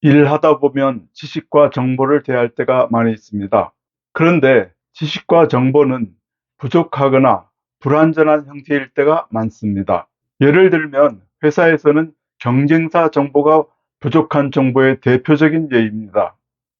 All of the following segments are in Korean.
일하다 보면 지식과 정보를 대할 때가 많이 있습니다. 그런데 지식과 정보는 부족하거나 불완전한 형태일 때가 많습니다. 예를 들면 회사에서는 경쟁사 정보가 부족한 정보의 대표적인 예입니다.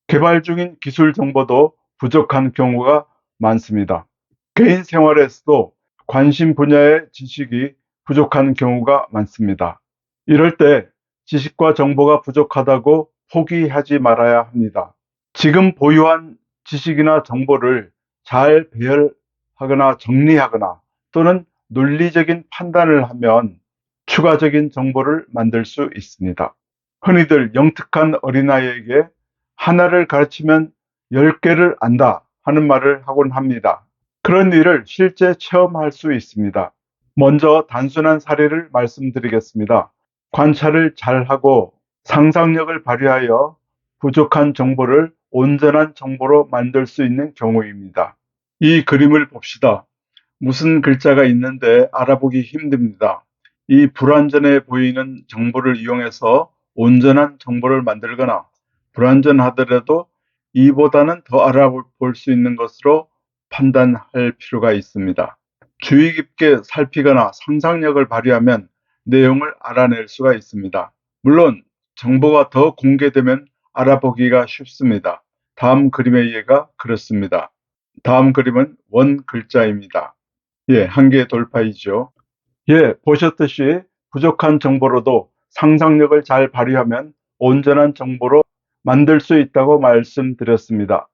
개발 중인 기술 정보도 부족한 경우가 많습니다. 개인 생활에서도 관심 분야의 지식이 부족한 경우가 많습니다. 이럴 때 지식과 정보가 부족하다고 포기하지 말아야 합니다. 지금 보유한 지식이나 정보를 잘 배열하거나 정리하거나 또는 논리적인 판단을 하면 추가적인 정보를 만들 수 있습니다. 흔히들 영특한 어린아이에게 하나를 가르치면 10개를 안다 하는 말을 하곤 합니다. 그런 일을 실제 체험할 수 있습니다. 먼저 단순한 사례를 말씀드리겠습니다. 관찰을 잘하고 상상력을 발휘하여 부족한 정보를 온전한 정보로 만들 수 있는 경우입니다. 이 그림을 봅시다. 무슨 글자가 있는데 알아보기 힘듭니다. 이 불완전해 보이는 정보를 이용해서 온전한 정보를 만들거나 불완전하더라도 이보다는 더 알아볼 수 있는 것으로 판단할 필요가 있습니다. 주의 깊게 살피거나 상상력을 발휘하면 내용을 알아낼 수가 있습니다. 물론 정보가 더 공개되면 알아보기가 쉽습니다. 다음 그림의 예가 그렇습니다. 다음 그림은 원 글자입니다. 예, 한계 돌파이죠. 예, 보셨듯이 부족한 정보로도 상상력을 잘 발휘하면 온전한 정보로 만들 수 있다고 말씀드렸습니다.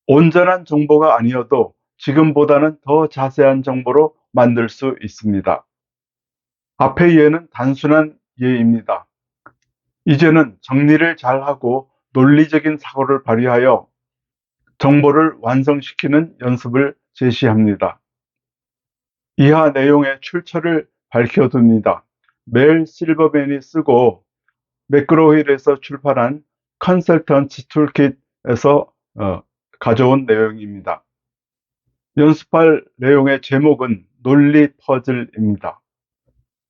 온전한 정보가 아니어도 지금보다는 더 자세한 정보로 만들 수 있습니다. 앞의 예는 단순한 예입니다. 이제는 정리를 잘하고 논리적인 사고를 발휘하여 정보를 완성시키는 연습을 제시합니다. 이하 내용의 출처를 밝혀둡니다. 멜 실버맨이 쓰고 매크로힐에서 출판한 컨설턴트 툴킷에서 가져온 내용입니다. 연습할 내용의 제목은 논리 퍼즐입니다.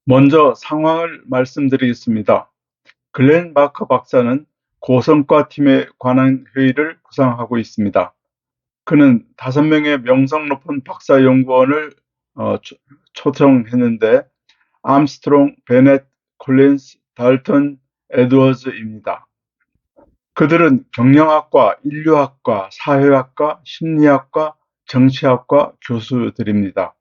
먼저 상황을 말씀드리겠습니다. 글렌 마커 박사는 고성과 팀에 관한 회의를 구상하고 있습니다. 그는 5명의 명성 높은 박사 연구원을 초청했는데 암스트롱, 베넷, 콜린스, 달턴, 에드워즈입니다. 그들은 경영학과, 인류학과, 사회학과, 심리학과, 정치학과 교수들입니다.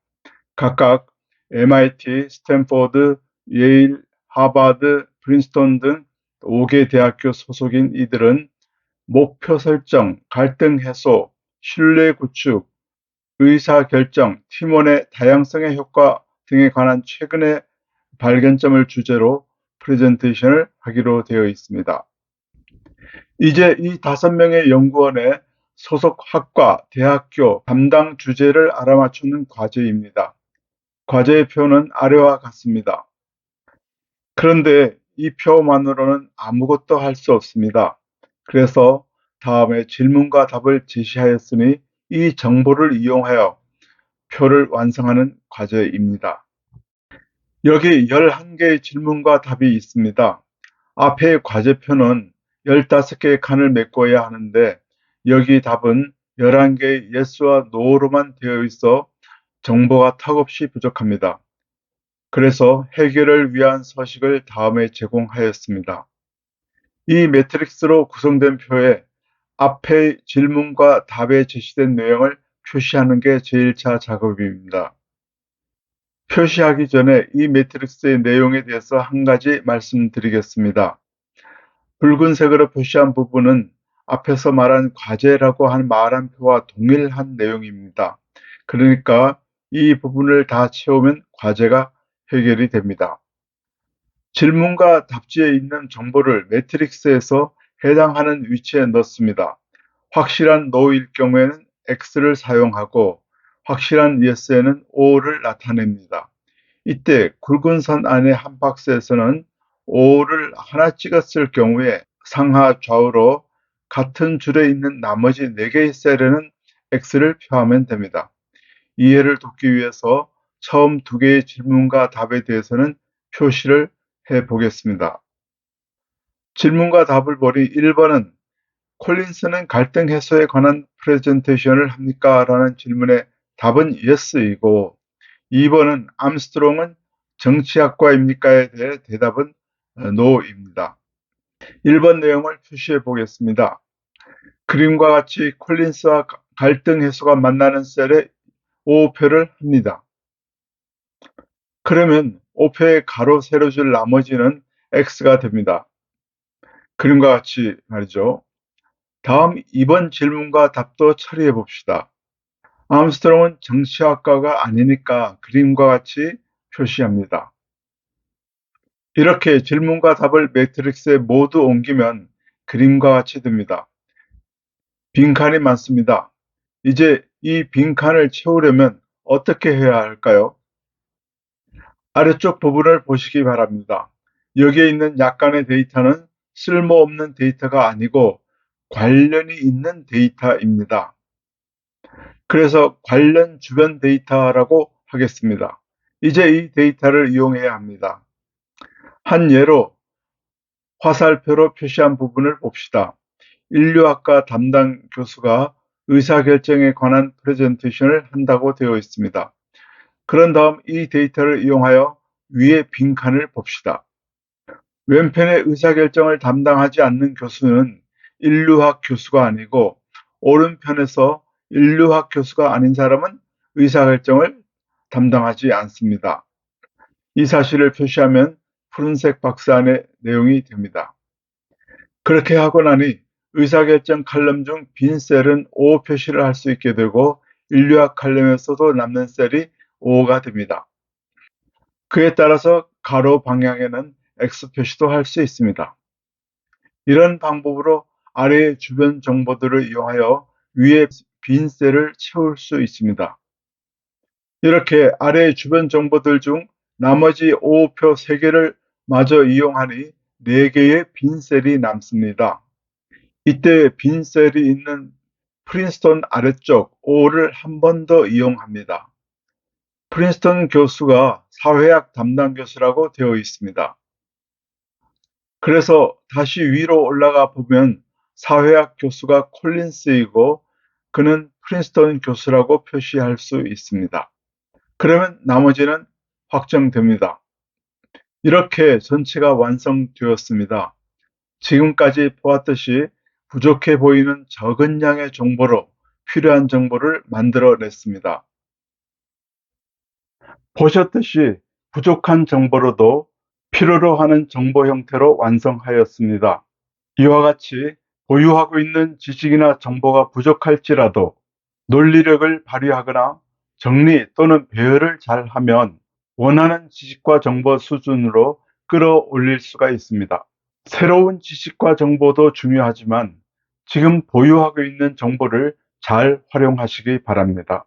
각각 MIT, 스탠포드, 예일, 하버드, 프린스턴 등 5개 대학교 소속인 이들은 목표 설정, 갈등 해소, 신뢰 구축, 의사결정, 팀원의 다양성의 효과 등에 관한 최근의 발견점을 주제로 프레젠테이션을 하기로 되어 있습니다. 이제 이 5명의 연구원의 소속 학과, 대학교 담당 주제를 알아맞추는 과제입니다. 과제의 표는 아래와 같습니다. 그런데 이 표만으로는 아무것도 할 수 없습니다. 그래서 다음에 질문과 답을 제시하였으니 이 정보를 이용하여 표를 완성하는 과제입니다. 여기 11개의 질문과 답이 있습니다. 앞의 과제표는 15개의 칸을 메꿔야 하는데 여기 답은 11개의 yes와 no로만 되어 있어 정보가 턱없이 부족합니다. 그래서 해결을 위한 서식을 다음에 제공하였습니다. 이 매트릭스로 구성된 표에 앞의 질문과 답에 제시된 내용을 표시하는 게 제1차 작업입니다. 표시하기 전에 이 매트릭스의 내용에 대해서 한 가지 말씀드리겠습니다. 붉은색으로 표시한 부분은 앞에서 말한 과제라고 말한 표와 동일한 내용입니다. 그러니까 이 부분을 다 채우면 과제가 해결이 됩니다. 질문과 답지에 있는 정보를 매트릭스에서 해당하는 위치에 넣습니다. 확실한 no일 경우에는 X를 사용하고 확실한 yes에는 O를 나타냅니다. 이때 굵은 선 안의 한 박스에서는 O를 하나 찍었을 경우에 상하 좌우로 같은 줄에 있는 나머지 4개의 셀에는 X를 표하면 됩니다. 이해를 돕기 위해서 처음 2개의 질문과 답에 대해서는 표시를 해 보겠습니다. 질문과 답을 보니 1번은 콜린스는 갈등 해소에 관한 프레젠테이션을 합니까? 라는 질문의 답은 yes이고 2번은 암스트롱은 정치학과입니까에 대해 대답은 no입니다. 1번 내용을 표시해 보겠습니다. 그림과 같이 콜린스와 갈등 해소가 만나는 셀에 O표를 합니다. 그러면 O표의 가로 세로 줄 나머지는 X가 됩니다. 그림과 같이 말이죠. 다음 2번 질문과 답도 처리해 봅시다. 암스트롱은 정치학과가 아니니까 그림과 같이 표시합니다. 이렇게 질문과 답을 매트릭스에 모두 옮기면 그림과 같이 됩니다. 빈칸이 많습니다. 이제 이 빈칸을 채우려면 어떻게 해야 할까요? 아래쪽 부분을 보시기 바랍니다. 여기에 있는 약간의 데이터는 쓸모없는 데이터가 아니고 관련이 있는 데이터입니다. 그래서 관련 주변 데이터라고 하겠습니다. 이제 이 데이터를 이용해야 합니다. 한 예로 화살표로 표시한 부분을 봅시다. 인류학과 담당 교수가 의사결정에 관한 프레젠테이션을 한다고 되어 있습니다. 그런 다음 이 데이터를 이용하여 위의 빈칸을 봅시다. 왼편의 의사결정을 담당하지 않는 교수는 인류학 교수가 아니고 오른편에서 인류학 교수가 아닌 사람은 의사결정을 담당하지 않습니다. 이 사실을 표시하면 푸른색 박스 안에 내용이 됩니다. 그렇게 하고 나니 의사결정 칼럼 중 빈 셀은 O 표시를 할 수 있게 되고 인류학 칼럼에서도 남는 셀이 O가 됩니다. 그에 따라서 가로 방향에는 X 표시도 할 수 있습니다. 이런 방법으로 아래의 주변 정보들을 이용하여 위의 빈 셀을 채울 수 있습니다. 이렇게 아래의 주변 정보들 중 나머지 O표 3개를 마저 이용하니 4개의 빈 셀이 남습니다. 이때 빈 셀이 있는 프린스턴 아래쪽 O를 한 번 더 이용합니다. 프린스턴 교수가 사회학 담당 교수라고 되어 있습니다. 그래서 다시 위로 올라가 보면 사회학 교수가 콜린스이고 그는 프린스턴 교수라고 표시할 수 있습니다. 그러면 나머지는 확정됩니다. 이렇게 전체가 완성되었습니다. 지금까지 보았듯이 부족해 보이는 적은 양의 정보로 필요한 정보를 만들어냈습니다. 보셨듯이 부족한 정보로도 필요로 하는 정보 형태로 완성하였습니다. 이와 같이 보유하고 있는 지식이나 정보가 부족할지라도 논리력을 발휘하거나 정리 또는 배열을 잘하면 원하는 지식과 정보 수준으로 끌어올릴 수가 있습니다. 새로운 지식과 정보도 중요하지만 지금 보유하고 있는 정보를 잘 활용하시기 바랍니다.